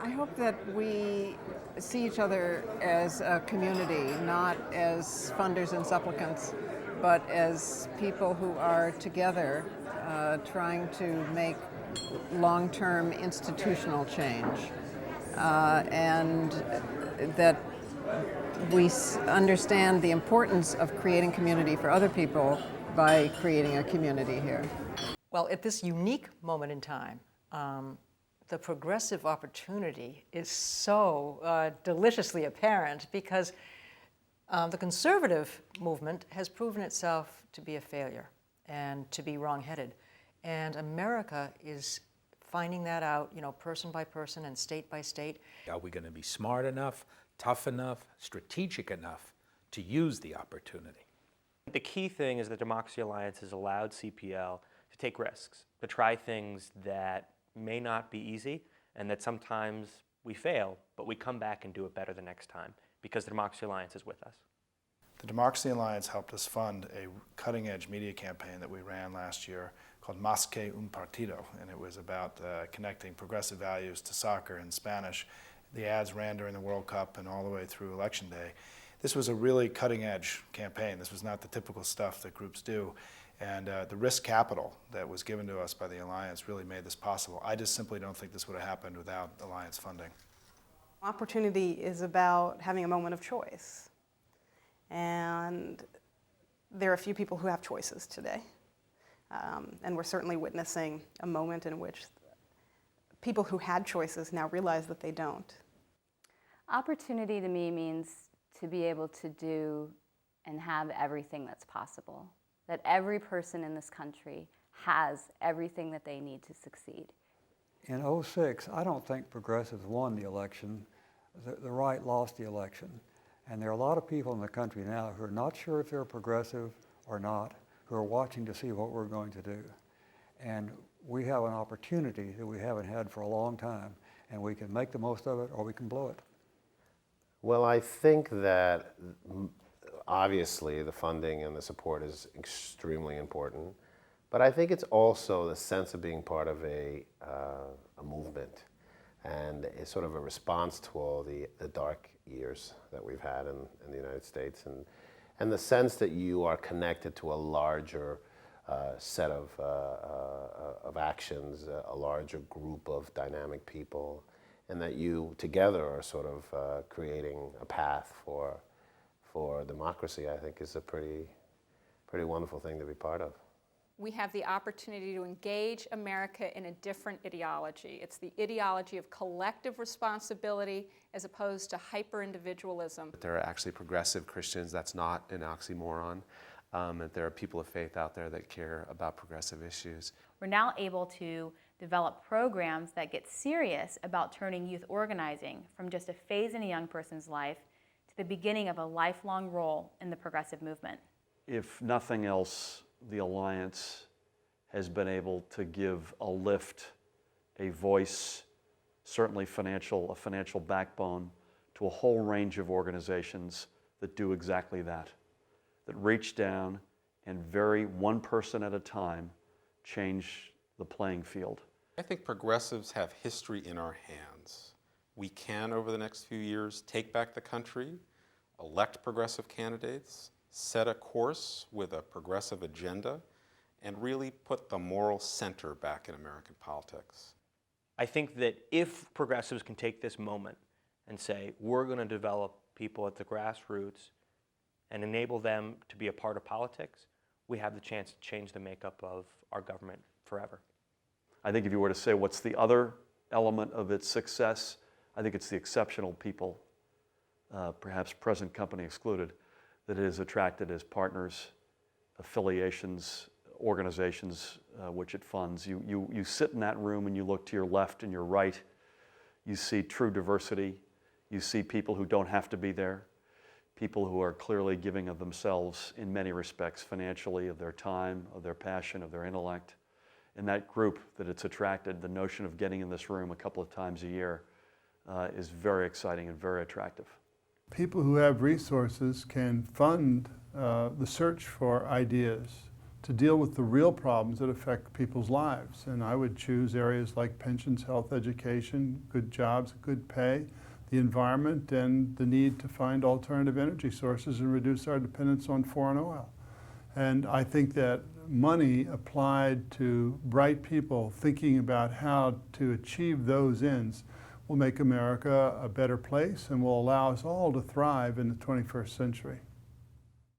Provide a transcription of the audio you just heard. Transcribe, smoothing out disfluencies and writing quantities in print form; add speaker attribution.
Speaker 1: I hope that we see each other as a community, not as funders and supplicants, but as people who are together trying to make long-term institutional change, and that we understand the importance of creating community for other people by creating a community here.
Speaker 2: Well, at this unique moment in time, the progressive opportunity is so deliciously apparent because the conservative movement has proven itself to be a failure and to be wrong-headed. And America is finding that out, person by person and state by state.
Speaker 3: Are we going to be smart enough, tough enough, strategic enough to use the opportunity?
Speaker 4: The key thing is the Democracy Alliance has allowed CPL to take risks, to try things that may not be easy and that sometimes we fail, but we come back and do it better the next time because the Democracy Alliance is with us.
Speaker 5: The Democracy Alliance helped us fund a cutting-edge media campaign that we ran last year called Más que un partido, and it was about connecting progressive values to soccer in Spanish. The ads ran during the World Cup and all the way through Election Day. This was a really cutting-edge campaign. This was not the typical stuff that groups do. And the risk capital that was given to us by the Alliance really made this possible. I just simply don't think this would have happened without Alliance funding.
Speaker 6: Opportunity is about having a moment of choice. And there are a few people who have choices today. And we're certainly witnessing a moment in which people who had choices now realize that they don't.
Speaker 7: Opportunity to me means to be able to do and have everything that's possible. That every person in this country has everything that they need to succeed.
Speaker 8: In '06, I don't think progressives won the election. The right lost the election. And there are a lot of people in the country now who are not sure if they're progressive or not, who are watching to see what we're going to do. And we have an opportunity that we haven't had for a long time, and we can make the most of it or we can blow it.
Speaker 9: Well, I think that obviously the funding and the support is extremely important, but I think it's also the sense of being part of a movement and a sort of a response to all the dark years that we've had in the United States, and the sense that you are connected to a larger set of actions, a larger group of dynamic people, and that you together are sort of creating a path for democracy, I think is a pretty wonderful thing to be part of.
Speaker 10: We have the opportunity to engage America in a different ideology. It's the ideology of collective responsibility as opposed to hyper-individualism.
Speaker 11: There are actually progressive Christians. That's not an oxymoron. And there are people of faith out there that care about progressive issues.
Speaker 12: We're now able to develop programs that get serious about turning youth organizing from just a phase in a young person's life to the beginning of a lifelong role in the progressive movement.
Speaker 13: If nothing else, the Alliance has been able to give a lift, a voice, certainly a financial backbone to a whole range of organizations that do exactly that reach down and one person at a time, change the playing field.
Speaker 14: I think progressives have history in our hands. We can, over the next few years, take back the country, elect progressive candidates, set a course with a progressive agenda, and really put the moral center back in American politics.
Speaker 4: I think that if progressives can take this moment and say, we're going to develop people at the grassroots and enable them to be a part of politics, we have the chance to change the makeup of our government forever.
Speaker 13: I think if you were to say what's the other element of its success, I think it's the exceptional people, perhaps present company excluded, that it has attracted as partners, affiliations, organizations which it funds. You sit in that room and you look to your left and your right, you see true diversity, you see people who don't have to be there, people who are clearly giving of themselves in many respects, financially, of their time, of their passion, of their intellect. In that group that it's attracted, the notion of getting in this room a couple of times a year is very exciting and very attractive.
Speaker 15: People who have resources can fund the search for ideas, to deal with the real problems that affect people's lives. And I would choose areas like pensions, health, education, good jobs, good pay, the environment, and the need to find alternative energy sources and reduce our dependence on foreign oil. And I think that money applied to bright people thinking about how to achieve those ends will make America a better place and will allow us all to thrive in the 21st century.